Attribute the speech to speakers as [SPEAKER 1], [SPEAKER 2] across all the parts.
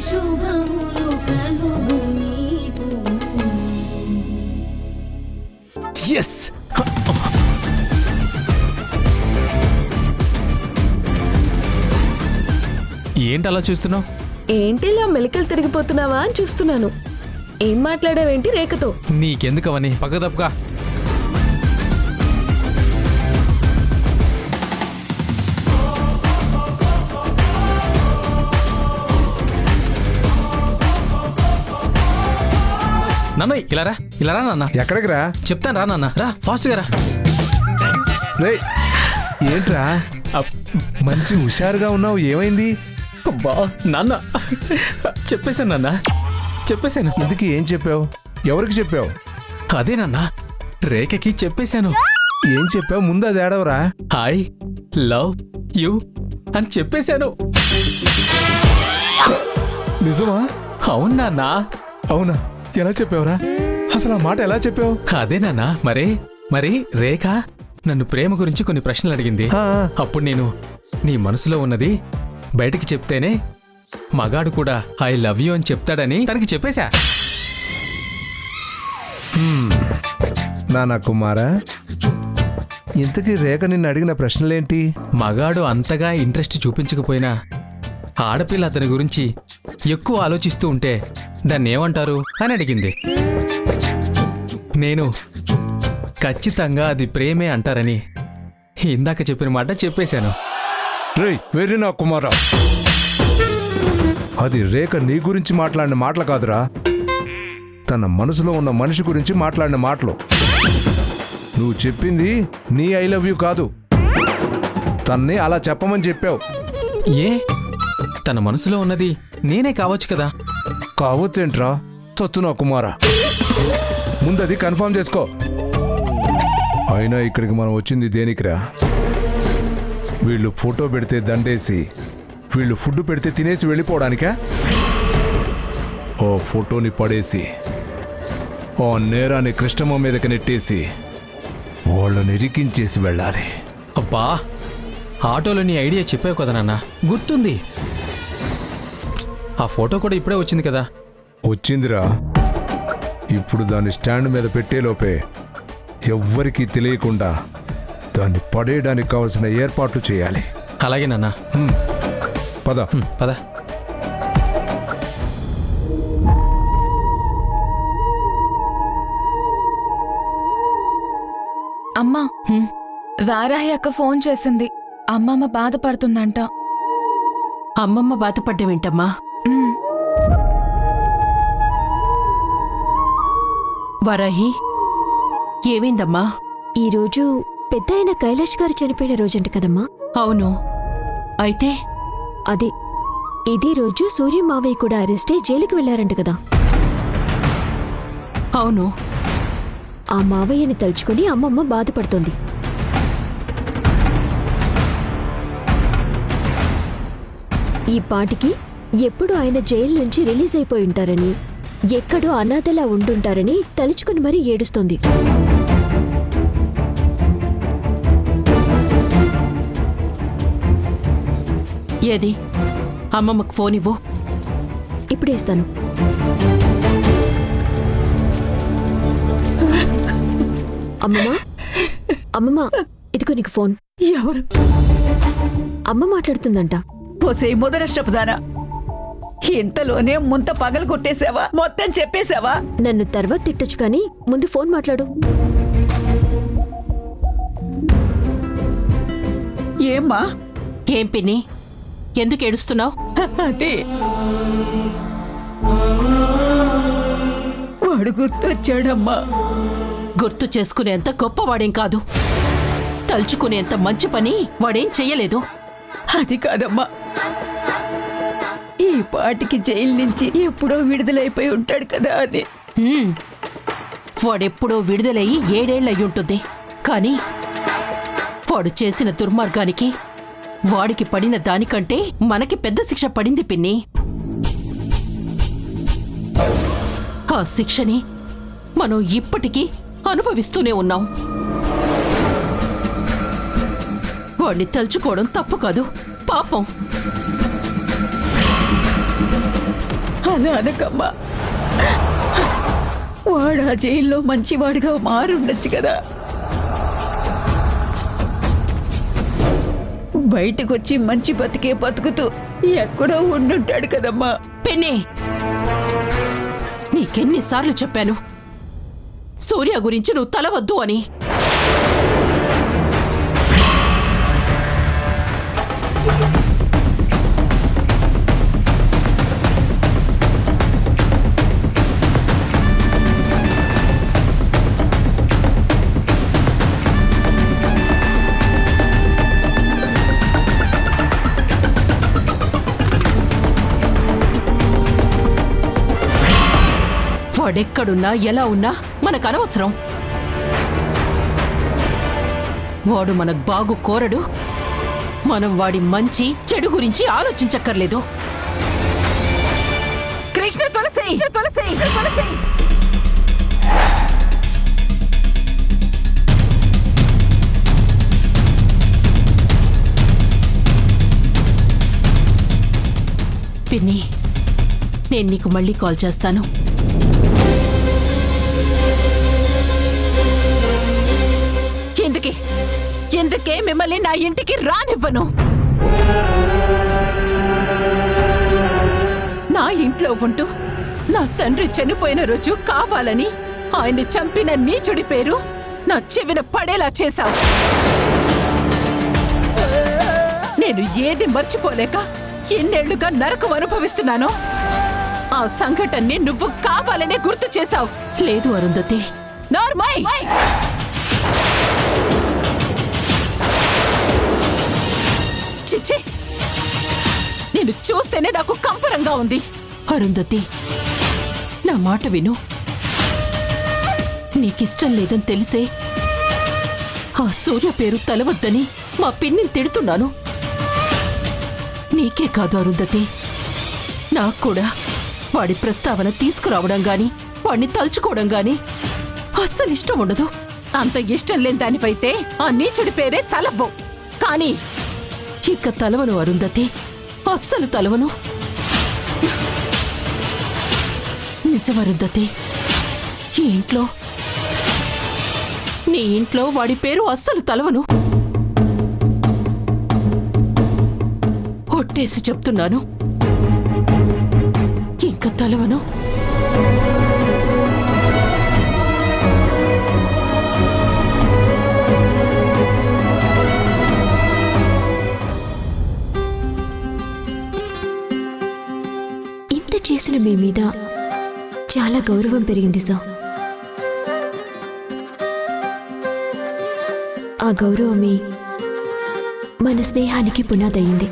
[SPEAKER 1] శుభములు కలుగు నీకు.
[SPEAKER 2] yes ఏంటి అలా చూస్తున్నావు?
[SPEAKER 3] ఏంటి ఇలా మెలికలు తిరిగిపోతున్నావా అని చూస్తున్నాను. ఏం మాట్లాడావేంటి రేఖతో?
[SPEAKER 2] నీకెందుకు అవని పక్క తప్పుగా. నాన్న ఇలా రా నాన్న.
[SPEAKER 4] ఎక్కడికి రా?
[SPEAKER 2] చెప్తాను రా నాన్న, రా ఫాస్ట్గా రా.
[SPEAKER 4] రేయ్ ఏంట్రా మంచి హుషారుగా ఉన్నావు, ఏమైంది?
[SPEAKER 2] అబ్బా నాన్న, చెప్పేశాను నాన్న, చెప్పేశాను.
[SPEAKER 4] ఎందుకు ఏం చెప్పావు? ఎవరికి చెప్పావు?
[SPEAKER 2] అదే నాన్న, రేఖకి చెప్పేశాను.
[SPEAKER 4] ఏం చెప్పావు? ముందు అది ఏడవరా.
[SPEAKER 2] ఐ లవ్ యూ అని చెప్పేశాను.
[SPEAKER 4] నిజమా?
[SPEAKER 2] అవును నాన్న.
[SPEAKER 4] అవునా? ఎలా చెప్పావురా? అసలు ఆ మాట ఎలా చెప్పావు?
[SPEAKER 2] అదే నాన్న, మరి రేఖ నన్ను ప్రేమ గురించి కొన్ని ప్రశ్నలు అడిగింది. అప్పుడు నేను నీ మనసులో ఉన్నది బయటికి చెప్తేనే మగాడు కూడా ఐ లవ్ యూ అని చెప్తాడని తనకి చెప్పేశా.
[SPEAKER 4] నానా కుమారా, ఇంతకీ రేఖ నిన్ను అడిగిన ప్రశ్నలేంటి?
[SPEAKER 2] మగాడు అంతగా ఇంట్రెస్ట్ చూపించకపోయినా ఆడపిల్ల అతని గురించి ఎక్కువ ఆలోచిస్తూ ఉంటే దాన్ని ఏమంటారు అని అడిగింది. నేను ఖచ్చితంగా అది ప్రేమే అంటారని ఇందాక చెప్పిన మాట చెప్పేశాను.
[SPEAKER 4] రేయ్ వెర్రి నా కుమారా, అది రేఖ నీ గురించి మాట్లాడిన మాటలు కాదురా, తన మనసులో ఉన్న మనిషి గురించి మాట్లాడిన మాటలు. నువ్వు చెప్పింది నీ ఐ లవ్ యూ కాదు, తన్ని అలా చెప్పమని చెప్పావు.
[SPEAKER 2] ఏ తన మనసులో ఉన్నది నేనే కావచ్చు కదా.
[SPEAKER 4] కావచ్చేంట్రా చచ్చు నా కుమారా, ముందది కన్ఫర్మ్ చేసుకో. అయినా ఇక్కడికి మనం వచ్చింది దేనికిరా? వీళ్ళు ఫోటో పెడితే దండేసి, వీళ్ళు ఫుడ్ పెడితే తినేసి వెళ్ళిపోవడానికా? ఓ ఫోటోని పడేసి ఓ నేరాన్ని కృష్ణమ్మ మీదకి నెట్టేసి వాళ్ళని ఇరికించేసి వెళ్ళాలి.
[SPEAKER 2] అబ్బా, ఆటోలో నీ ఐడియా చెప్పావు కదా నాన్న, గుర్తుంది. ఆ ఫోటో కూడా ఇప్పుడే వచ్చింది కదా.
[SPEAKER 4] వచ్చిందిరా, ఇప్పుడు దాన్ని స్టాండ్ మీద పెట్టేలోపే ఎవ్వరికీ తెలియకుండా దాన్ని పడేయడానికి కావలసిన ఏర్పాట్లు చేయాలి.
[SPEAKER 2] అలాగే నాన్న.
[SPEAKER 4] పద
[SPEAKER 2] పద.
[SPEAKER 5] అమ్మా, వారాహి అక్క ఫోన్ చేసింది. అమ్మమ్మ బాధపడుతుందంట.
[SPEAKER 6] అమ్మమ్మ బాధపడ్డమేంటమ్మా? వారాహి, ఏమైందమ్మా?
[SPEAKER 7] ఈరోజు పెద్ద అయిన కైలాష్ గారు చనిపోయిన రోజంట కదమ్మా?
[SPEAKER 6] అవును. అయితే
[SPEAKER 7] అదే ఇదే రోజు సూర్య మావయ్య కూడా అరెస్ట్ అయి జైలుకి వెళ్లారంట కదా.
[SPEAKER 6] అవును.
[SPEAKER 7] ఆ మావయ్యని తలుచుకుని అమ్మమ్మ బాధపడుతోంది. ఈ పాటికి ఎప్పుడు ఆయన జైలు నుంచి రిలీజ్ అయిపోయి ఉంటారని, ఎక్కడో అనాథలా ఉండుంటారని తలుచుకుని మరీ ఏడుస్తోంది.
[SPEAKER 6] ఏది? అమ్మమ్మకు ఫోన్ ఇవ్వు.
[SPEAKER 7] ఇప్పుడే ఇస్తాను. అమ్మమ్మా, అమ్మమ్మా, ఇదిగో నీకు ఫోన్.
[SPEAKER 6] ఎవరు?
[SPEAKER 7] అమ్మ మాట్లాడుతుందంట.
[SPEAKER 8] పోసే మొదలష్టపుదానా, ఇంతలోనే ముంత పగలు కొట్టేశావా? మొత్తం చెప్పేశావా?
[SPEAKER 7] నన్ను తర్వాత తిట్టొచ్చు కానీ ముందు ఫోన్ మాట్లాడు.
[SPEAKER 8] ఏమ్మా?
[SPEAKER 6] ఏం పిన్ని, ఎందుకు ఏడుస్తున్నావు?
[SPEAKER 8] అదే వాడు గుర్తొచ్చాడమ్మా.
[SPEAKER 6] గుర్తు చేసుకునేంత గొప్పవాడేం కాదు, తలుచుకునేంత మంచి పని వాడేం చెయ్యలేదు.
[SPEAKER 8] అది కాదమ్మా, ఈ పాటికి జైలు నుంచి ఎప్పుడో విడుదలైపోయి ఉంటాడు కదా అని.
[SPEAKER 6] వాడెప్పుడో విడుదలయ్యి 7 ఏళ్లయ్యుంటుంది. కానీ వాడు చేసిన దుర్మార్గానికి వాడికి పడిన దానికంటే మనకి పెద్ద శిక్ష పడింది పిన్ని. ఆ శిక్షని మనం ఇప్పటికీ అనుభవిస్తూనే ఉన్నాం. వాడిని తలుచుకోవడం తప్పు కాదు, పాపం.
[SPEAKER 8] అలా అనకమ్మా. వాడు ఆ జైల్లో మంచివాడిగా మారుండొచ్చు కదా. బయటకొచ్చి మంచి బతికే బతుకుతూ ఎక్కడో ఉండుంటాడు కదమ్మా.
[SPEAKER 6] పెన్నే, నీకెన్నిసార్లు చెప్పాను సూర్య గురించి నువ్వు తలవద్దు అని. వాడెక్కడున్నా ఎలా ఉన్నా మనకు అనవసరం. వాడు మనకు బాగు కోరడు. మనం వాడి మంచి చెడు గురించి ఆలోచించక్కర్లేదు.
[SPEAKER 8] కృష్ణ తులసి తులసి తులసి
[SPEAKER 6] పిన్ని, నేను నీకు మళ్ళీ కాల్ చేస్తాను. ఎందుకే మిమ్మల్ని నా ఇంటికి రానివ్వను. నా ఇంట్లో ఉంటూ నా తండ్రి చనిపోయిన రోజు కావాలని ఆయన్ని చంపిన నీచుడి పేరు నా చెవిన పడేలా చేశావు. నేను ఏది మర్చిపోలేక ఎన్నేళ్లుగా నరకం అనుభవిస్తున్నానో ఆ సంఘటనని నువ్వు కావాలనే గుర్తు చేశావు. లేదు అరుంధతి, నార్మై. చిచ్చి, నేను చూస్తేనే నాకు కంపరంగా ఉంది. అరుంధతి, నా మాట విను. నీకిష్టం లేదని తెలిసే ఆ సూర్య పేరు తలవద్దని మా పిన్నిని తిడుతున్నాను. నీకే కాదు అరుంధతి, నాకు కూడా వాడి ప్రస్తావన తీసుకురావడం గాని వాడిని తలుచుకోవడం గాని అస్సలు ఇష్టం ఉండదు. అంత ఇష్టం లేని దానివైతే ఆ నీచుడి పేరే తలవ్వు. కానీ ఇక తలవను అరుంధతి, అస్సలు తలవను. నిజం అరుంధతి, ఈ ఇంట్లో నీ ఇంట్లో వాడి పేరు అస్సలు తలవను. ఒట్టేసి చెప్తున్నాను, ఇంకా తలవను.
[SPEAKER 7] చేసిన మీ మీద చాలా గౌరవం పెరిగింది సార్. ఆ గౌరవమే మన స్నేహానికి పునాదయ్యింది.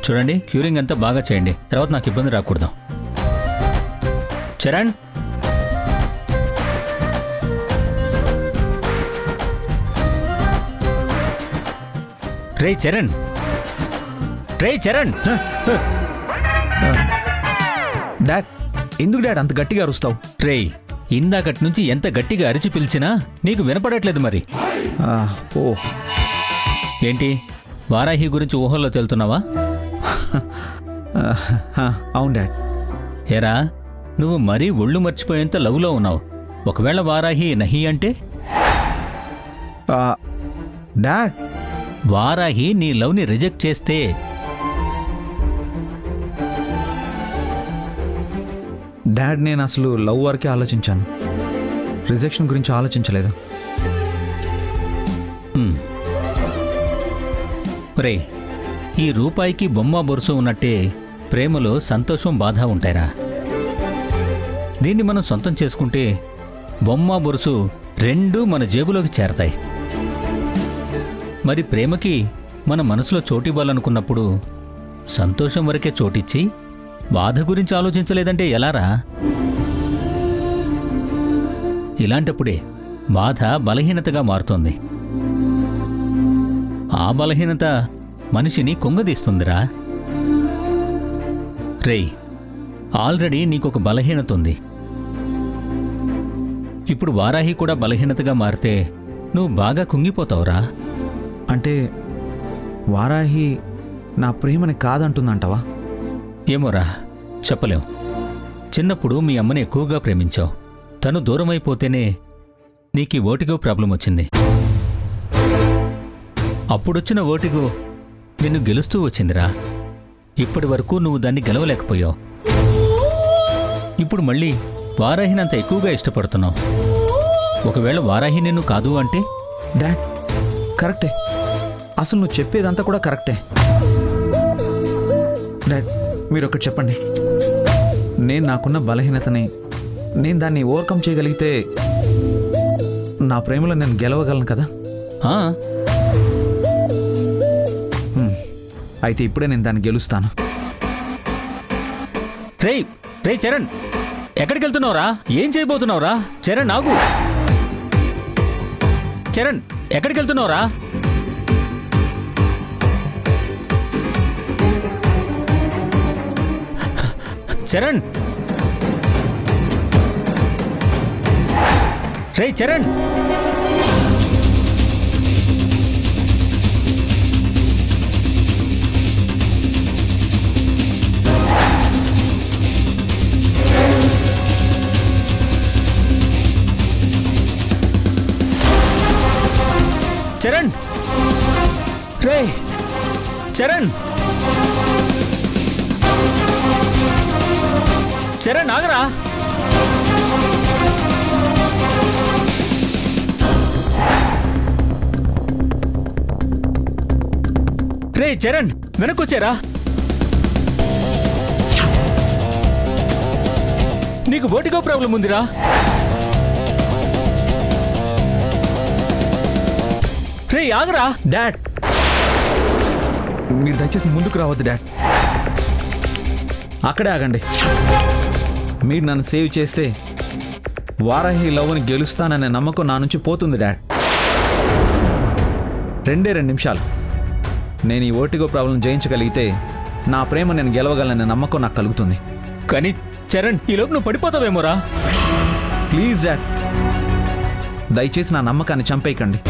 [SPEAKER 9] చూడండి, క్యూరింగ్ అంతా బాగా చేయండి, తర్వాత నాకు ఇబ్బంది రాకూడదు. చరణ్, రే చరణ్, రే చరణ్.
[SPEAKER 10] డాడ్, ఎందుకు డాడ్ అంత గట్టిగా అరుస్తావు?
[SPEAKER 9] రే, ఇందాకటి నుంచి ఎంత గట్టిగా అరిచి పిలిచినా నీకు వినపడట్లేదు మరి.
[SPEAKER 10] ఓ,
[SPEAKER 9] ఏంటి వారాహి గురించి ఊహల్లో తెలుతున్నావా?
[SPEAKER 10] అవును డాడ్.
[SPEAKER 9] ఏరా, నువ్వు మరీ ఒళ్ళు మర్చిపోయేంత లవ్లో ఉన్నావు. ఒకవేళ వారాహి నహి అంటే?
[SPEAKER 10] డాడ్,
[SPEAKER 9] వారాహి నీ లవ్ని రిజెక్ట్ చేస్తే?
[SPEAKER 10] డాడ్, నేను అసలు లవ్ వరకే ఆలోచించాను, రిజెక్షన్ గురించి ఆలోచించలేదు.
[SPEAKER 9] రే, ఈ రూపాయికి బొమ్మ బొరుసు ఉన్నట్టే ప్రేమలో సంతోషం బాధ ఉంటాయిరా. దీన్ని మనం సొంతం చేసుకుంటే బొమ్మ బొరుసు రెండూ మన జేబులోకి చేరతాయి. మరి ప్రేమకి మన మనసులో చోటివ్వాలనుకున్నప్పుడు సంతోషం వరకే చోటిచ్చి బాధ గురించి ఆలోచించలేదంటే ఎలారా? ఇలాంటప్పుడే బాధ బలహీనతగా మారుతోంది. ఆ బలహీనత మనిషిని కుంగదీస్తుందిరా. రేయ్, ఆల్రెడీ నీకొక బలహీనత ఉంది. ఇప్పుడు వారాహి కూడా బలహీనతగా మారితే నువ్వు బాగా కుంగిపోతావురా.
[SPEAKER 10] అంటే వారాహి నా ప్రేమని కాదంటుందంటావా?
[SPEAKER 9] ఏమోరా, చెప్పలేం. చిన్నప్పుడు మీ అమ్మని ఎక్కువగా ప్రేమించావు. తను దూరమైపోతేనే నీకీ ఓటిగో ప్రాబ్లం వచ్చింది. అప్పుడొచ్చిన ఓటిగో నిన్ను గెలుస్తూ వచ్చిందిరా. ఇప్పటి వరకు నువ్వు దాన్ని గెలవలేకపోయావు. ఇప్పుడు మళ్ళీ వారాహినంత ఎక్కువగా ఇష్టపడుతున్నావు. ఒకవేళ వారాహి నిన్ను కాదు అంటే?
[SPEAKER 10] డాడ్, కరెక్టే. అసలు నువ్వు చెప్పేదంతా కూడా కరెక్టే. డాడ్, మీరు ఒకటి చెప్పండి. నేను నాకున్న బలహీనతని నేను దాన్ని ఓవర్కమ్ చేయగలిగితే నా ప్రేమలో నేను గెలవగలను కదా?
[SPEAKER 9] ఆ,
[SPEAKER 10] అయితే ఇప్పుడే నేను దాన్ని గెలుస్తాను.
[SPEAKER 9] రేయ్ రేయ్ చరణ్, ఎక్కడికి వెళ్తున్నావురా? ఏం చేయబోతున్నావురా? చరణ్ ఆగు. చరణ్, ఎక్కడికి వెళ్తున్నావురా? చరణ్, రేయ్ చరణ్. చరణ్, రేయ్ చరణ్. చరణ్ ఆగరా. రే చరణ్, వెనక్కొచ్చారా? నీకు ఓటిగో ప్రాబ్లం ఉందిరా. రే ఆగరా.
[SPEAKER 10] డాడ్, మీరు దయచేసి ముందుకు రావద్దు డాడ్. అక్కడే ఆగండి. మీరు నన్ను సేవ్ చేస్తే వారాహి లవ్ని గెలుస్తాననే నమ్మకం నా నుంచి పోతుంది డాడ్. 2 నిమిషాలు. నేను ఈ ఓటిగో ప్రాబ్లం జయించగలిగితే నా ప్రేమ నేను గెలవగలననే నమ్మకం నాకు కలుగుతుంది.
[SPEAKER 9] కానీ చరణ్, ఈలోపు నువ్వు పడిపోతావేమోరా.
[SPEAKER 10] ప్లీజ్ డాడ్, దయచేసి నా నమ్మకాన్ని చంపేయకండి.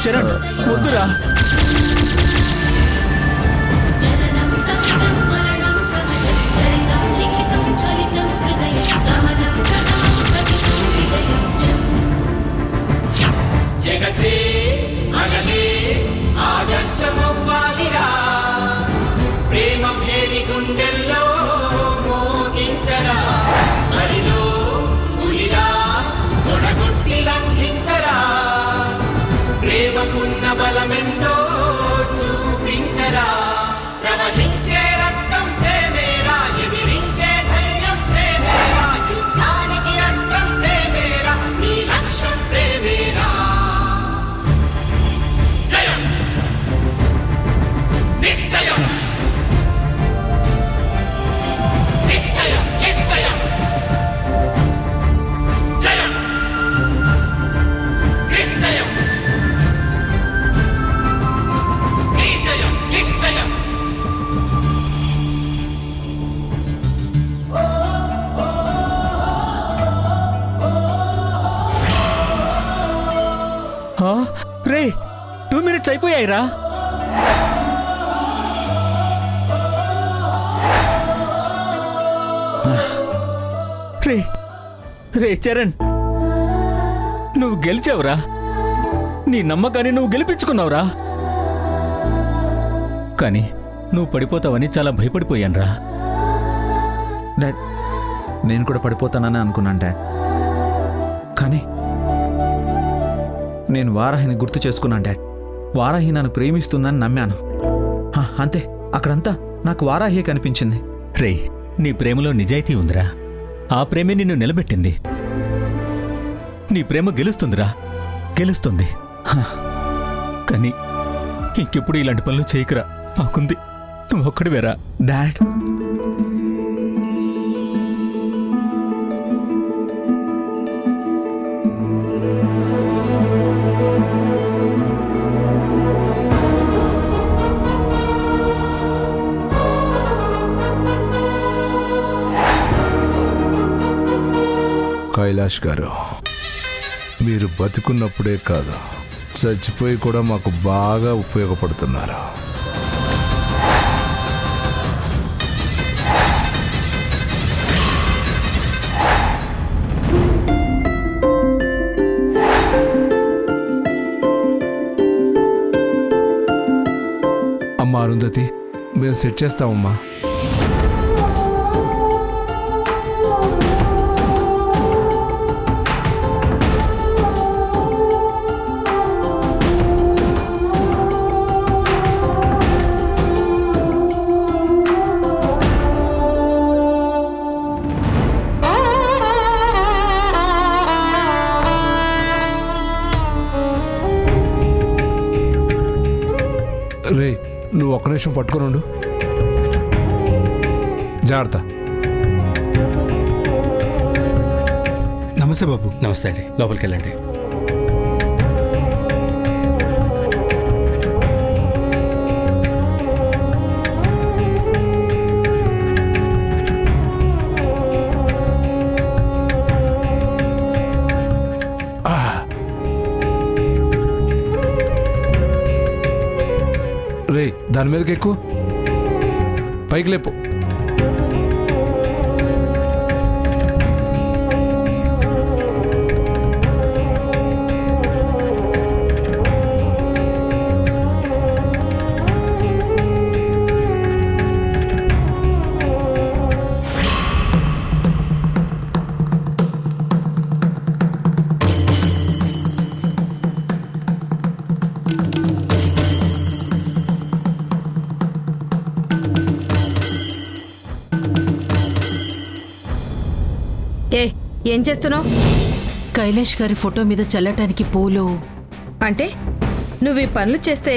[SPEAKER 9] చరణ్ వద్దురా.
[SPEAKER 11] ప్రేమ భేరి గుండెల్లో మోగించరా, హరిలో పులిరా తొడగొట్టి లంఘించరా, ప్రేమకున్న బలమెంతో చూపించరా, ప్రవహించే రక్తం ప్రేమేరా, ఎదిరించే ధైర్యం ప్రేమేరా, యుద్ధానికి అస్త్రం ప్రేమేరా, నీ లక్ష్యం ప్రేమేరా. జయం నిశ్చయం, నిశ్చయం నిశ్చయం, జయం నిశ్చయం, నిశ్చయం నిశ్చయం.
[SPEAKER 9] రే 2 minutes అయిపోయాయిరా. రే రే చరణ్, నువ్వు గెలిచావురా. నీ నమ్మకాన్ని నువ్వు గెలిపించుకున్నావురా. కానీ నువ్వు పడిపోతావని చాలా భయపడిపోయానురా.
[SPEAKER 10] డాడ్, నేను కూడా పడిపోతానని అనుకున్నాను డాడ్. కానీ నేను వారాహిని గుర్తు చేసుకున్నాను డాడ్. వారాహి నన్ను ప్రేమిస్తుందని నమ్మాను. అంతే, అక్కడంతా నాకు వారాహి కనిపించింది.
[SPEAKER 9] రే, నీ ప్రేమలో నిజాయితీ ఉందిరా. ఆ ప్రేమే నిన్ను నిలబెట్టింది. నీ ప్రేమ గెలుస్తుందిరా, గెలుస్తుంది. కానీ ఇంకెప్పుడు ఇలాంటి పనులు చేయకురా. నాకుంది, నువ్వు ఒక్కడివేరా.
[SPEAKER 10] డాడ్,
[SPEAKER 4] కైలాష్ గారు, మీరు బతికున్నప్పుడే కాదు, చచ్చిపోయి కూడా మాకు బాగా ఉపయోగపడుతున్నారు. అమ్మా అరుంధతి, మేము సెట్ చేస్తామమ్మా. రే, నువ్వు ఒక్క నిమిషం పట్టుకొని ఉండు. జాగ్రత్త.
[SPEAKER 2] నమస్తే బాబు. నమస్తే అండి, లోపలికి వెళ్ళండి.
[SPEAKER 4] రే, దాని మీదకి ఎక్కువ పైకి లేపు.
[SPEAKER 3] ఏం చేస్తున్నావు?
[SPEAKER 6] కైలాష్ గారి ఫోటో మీద చల్లటానికి పూలు.
[SPEAKER 3] అంటే నువ్వు ఈ పనులు చేస్తే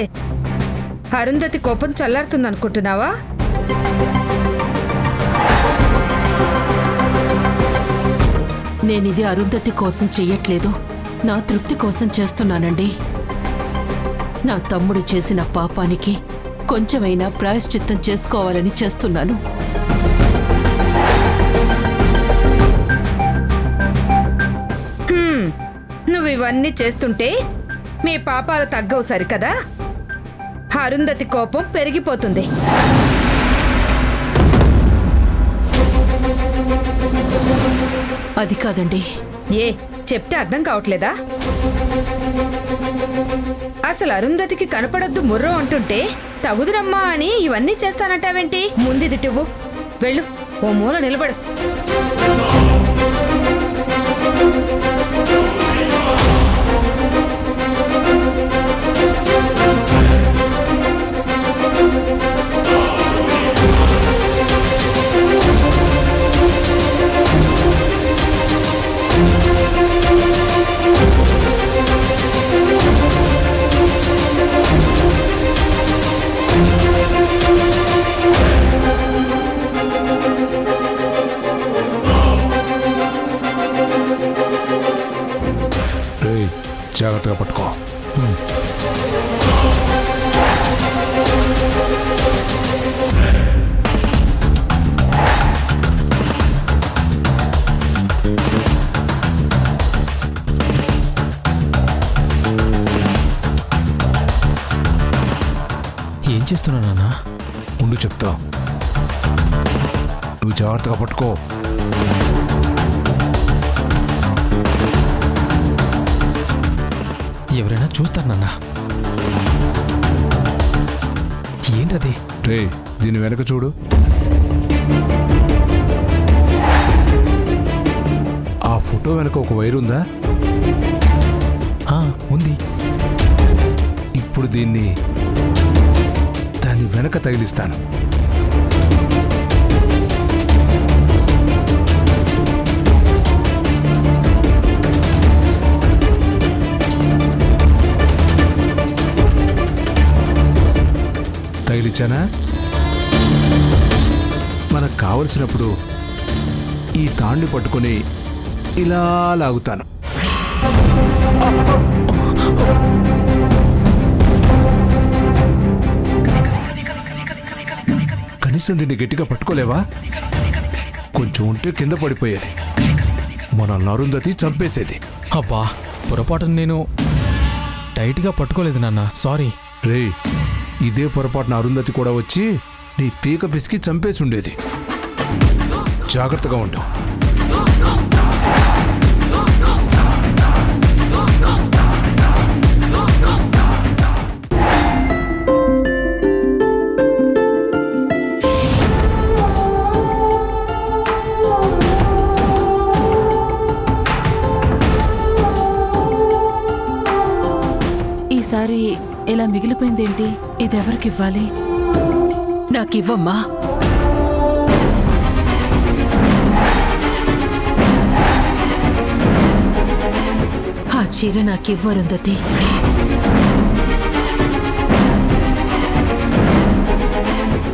[SPEAKER 3] అరుంధతి కోపం చల్లారుతుందనుకుంటున్నావా?
[SPEAKER 6] నేనిది అరుంధతి కోసం చెయ్యట్లేదు, నా తృప్తి కోసం చేస్తున్నానండి. నా తమ్ముడు చేసిన పాపానికి కొంచెమైనా ప్రాయశ్చిత్తం చేసుకోవాలని చేస్తున్నాను.
[SPEAKER 3] నువ్వు ఇవన్నీ చేస్తుంటే మీ పాపాలు తగ్గవు సరికదా? అరుంధతి కోపం పెరిగిపోతుంది.
[SPEAKER 6] అది కాదండి.
[SPEAKER 3] ఏ చెప్తే అర్థం కావట్లేదా? అసలు అరుంధతికి కనపడొద్దు ముర్రో అంటుంటే తగుదురమ్మా అని ఇవన్నీ చేస్తానంటావేంటి? ముందిది టివ్వు, వెళ్ళు, ఓ మూల నిలబడు.
[SPEAKER 4] జాగ్రత్తగా పట్టుకో.
[SPEAKER 2] ఏం చేస్తున్నావు నాన్న?
[SPEAKER 4] ఉండు చెప్తా, నువ్వు జాగ్రత్తగా పట్టుకో.
[SPEAKER 2] ఎవరైనా చూస్తారు నాన్న. ఏంటది?
[SPEAKER 4] రే దీని వెనక చూడు. ఆ ఫోటో వెనక ఒక వైర్ ఉందా?
[SPEAKER 2] ఉంది.
[SPEAKER 4] ఇప్పుడు దాని వెనక తగిలిస్తాను. తగిలిచ్చానా? మనకు కావలసినప్పుడు ఈ తాండి పట్టుకొని ఇలా లాగుతాను. కనీసం దీన్ని గట్టిగా పట్టుకోలేవా? కొంచెం ఉంటే కింద పడిపోయేది. మన అరుంధతి చంపేసేది.
[SPEAKER 2] అబ్బా, పొరపాటున నేను టైట్గా పట్టుకోలేదు నాన్న, సారీ.
[SPEAKER 4] రే ఇదే పొరపాటున అరుంధతి కూడా వచ్చి నీ పీక పిసికి చంపేసి ఉండేది. జాగ్రత్తగా ఉంటావు.
[SPEAKER 6] ఈసారి ఇలా మిగిలిపోయిందేంటి? ఇదెవరికివ్వాలి? నాకివ్వమ్మా. ఆ చీర నాకివ్వరుందతి.